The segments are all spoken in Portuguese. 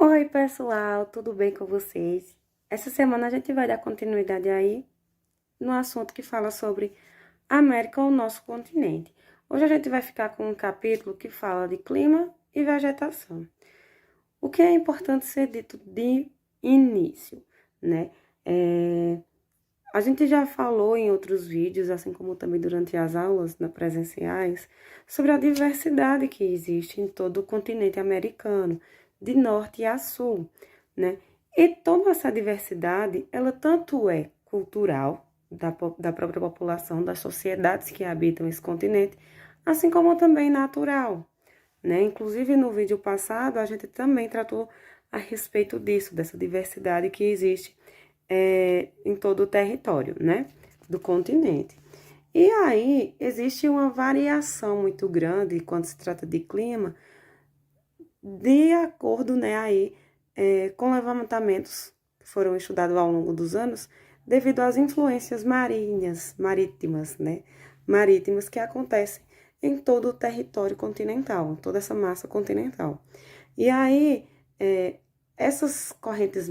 Oi, pessoal, tudo bem com vocês? Essa semana a gente vai dar continuidade aí no assunto que fala sobre a América, o nosso continente. Hoje a gente vai ficar com um capítulo que fala de clima e vegetação. O que é importante ser dito de início, né? A gente já falou em outros vídeos, assim como também durante as aulas presenciais, sobre a diversidade que existe em todo o continente americano, de norte a sul, né? E toda essa diversidade, ela tanto é cultural, da própria população, das sociedades que habitam esse continente, assim como também natural, né? Inclusive no vídeo passado, a gente também tratou a respeito disso, dessa diversidade que existe em todo o território, né, do continente. E aí existe uma variação muito grande quando se trata de clima, de acordo, né, aí com levantamentos que foram estudados ao longo dos anos, devido às influências marítimas, né, marítimas que acontecem em todo o território continental, toda essa massa continental. E aí, essas correntes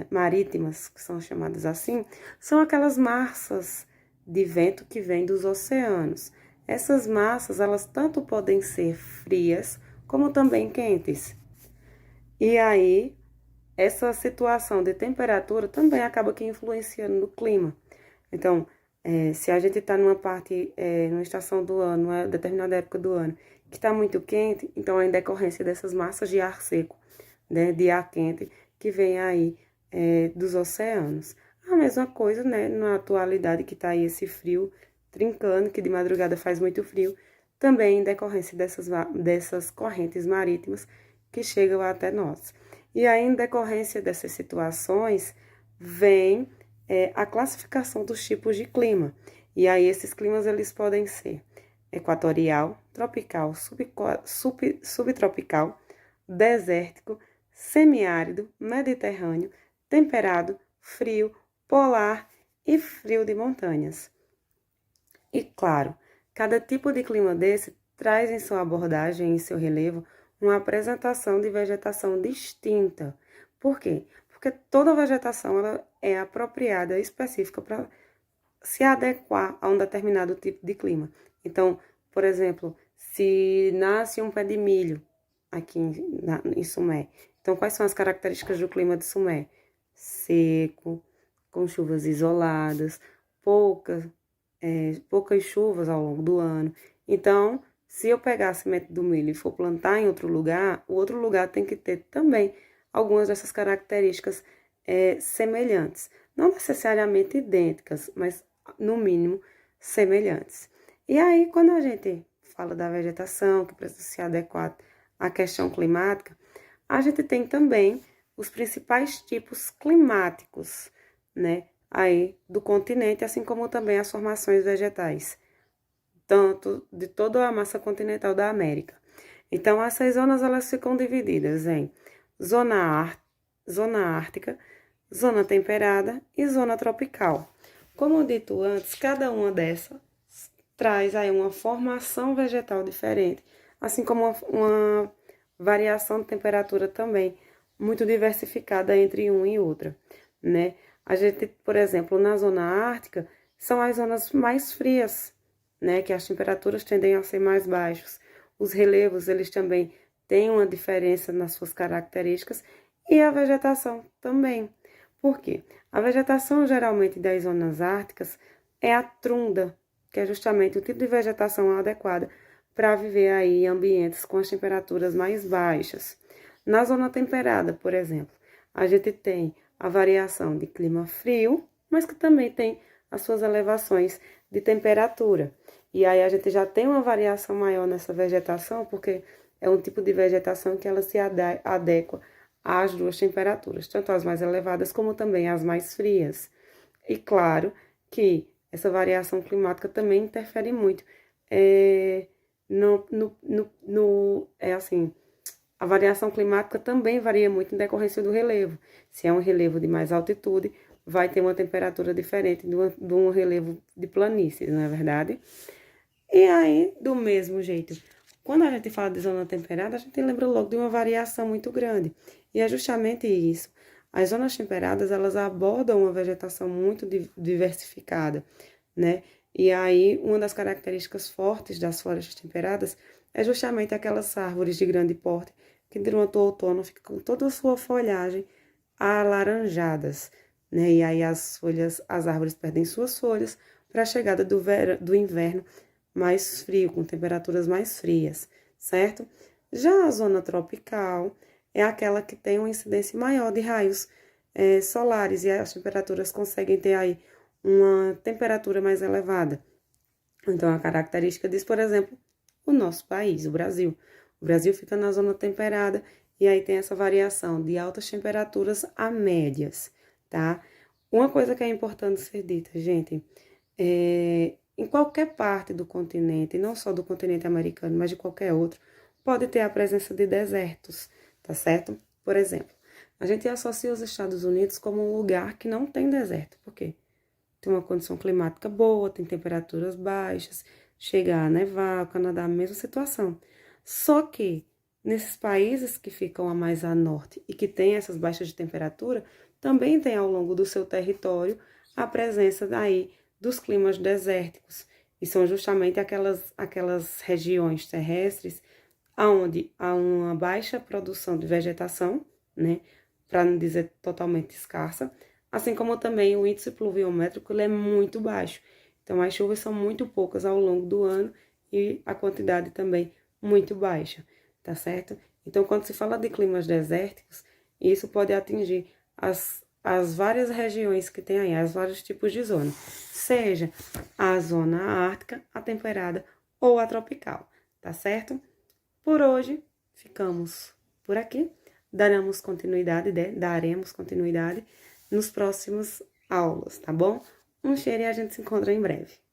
marítimas, que são chamadas assim, são aquelas massas de vento que vêm dos oceanos. Essas massas, elas tanto podem ser frias como também quentes. E aí, essa situação de temperatura também acaba que influenciando no clima. Então, se a gente está numa parte, numa estação do ano, uma determinada época do ano, que está muito quente, então é em decorrência dessas massas de ar seco, né, de ar quente, que vem aí dos oceanos. A mesma coisa, né, na atualidade que está aí esse frio trincando, que de madrugada faz muito frio, também em decorrência dessas correntes marítimas que chegam até nós. E aí, em decorrência dessas situações, vem a classificação dos tipos de clima. E aí, esses climas, eles podem ser equatorial, tropical, subtropical, desértico, semiárido, mediterrâneo, temperado, frio, polar e frio de montanhas. E claro, cada tipo de clima desse traz em sua abordagem, em seu relevo, uma apresentação de vegetação distinta. Por quê? Porque toda vegetação ela é apropriada, específica para se adequar a um determinado tipo de clima. Então, por exemplo, se nasce um pé de milho aqui em Sumé, então quais são as características do clima de Sumé? Seco, com chuvas isoladas, poucas chuvas ao longo do ano. Então, se eu pegar a semente do milho e for plantar em outro lugar, o outro lugar tem que ter também algumas dessas características semelhantes. Não necessariamente idênticas, mas no mínimo semelhantes. E aí, quando a gente fala da vegetação, que precisa se adequar à questão climática, a gente tem também os principais tipos climáticos, né, aí do continente, assim como também as formações vegetais, tanto de toda a massa continental da América. Então, essas zonas elas ficam divididas em zona ártica, zona temperada e zona tropical. Como dito antes, cada uma dessas traz aí uma formação vegetal diferente, assim como uma variação de temperatura também muito diversificada entre uma e outra, né? A gente, por exemplo, na zona ártica, são as zonas mais frias, né? Que as temperaturas tendem a ser mais baixas. Os relevos, eles também têm uma diferença nas suas características e a vegetação também. Por quê? A vegetação geralmente das zonas árticas é a tundra, que é justamente o tipo de vegetação adequada para viver aí em ambientes com as temperaturas mais baixas. Na zona temperada, por exemplo, a gente tem a variação de clima frio, mas que também tem as suas elevações de temperatura. E aí a gente já tem uma variação maior nessa vegetação, porque é um tipo de vegetação que ela se adequa às duas temperaturas, tanto as mais elevadas como também as mais frias. E claro que essa variação climática também interfere muito assim, a variação climática também varia muito em decorrência do relevo. Se é um relevo de mais altitude, vai ter uma temperatura diferente de um relevo de planícies, não é verdade? E aí, do mesmo jeito, Quando a gente fala de zona temperada, a gente lembra logo de uma variação muito grande. E é justamente isso. As zonas temperadas, elas abordam uma vegetação muito diversificada, né? E aí, uma das características fortes das florestas temperadas é justamente aquelas árvores de grande porte que durante o outono ficam com toda a sua folhagem alaranjadas, né? E aí as árvores perdem suas folhas para a chegada do inverno mais frio, com temperaturas mais frias, certo? Já a zona tropical é aquela que tem uma incidência maior de raios solares e as temperaturas conseguem ter aí uma temperatura mais elevada. Então, a característica disso, por exemplo, o nosso país, o Brasil. O Brasil fica na zona temperada e aí tem essa variação de altas temperaturas a médias, tá? Uma coisa que é importante ser dita, gente, em qualquer parte do continente, não só do continente americano, mas de qualquer outro, pode ter a presença de desertos, tá certo? Por exemplo, a gente associa os Estados Unidos como um lugar que não tem deserto. Por quê? Tem uma condição climática boa, tem temperaturas baixas, chega a nevar, o Canadá, a mesma situação. Só que nesses países que ficam a mais a norte e que têm essas baixas de temperatura, também tem ao longo do seu território a presença daí dos climas desérticos. E são justamente aquelas regiões terrestres onde há uma baixa produção de vegetação, né? Para não dizer totalmente escassa, assim como também o índice pluviométrico ele é muito baixo. Então, as chuvas são muito poucas ao longo do ano e a quantidade também muito baixa, tá certo? Então, quando se fala de climas desérticos, isso pode atingir as várias regiões que tem aí, os vários tipos de zona, seja a zona ártica, a temperada ou a tropical, tá certo? Por hoje, ficamos por aqui. Daremos continuidade nos próximos aulas, tá bom? Um cheiro e a gente se encontra em breve.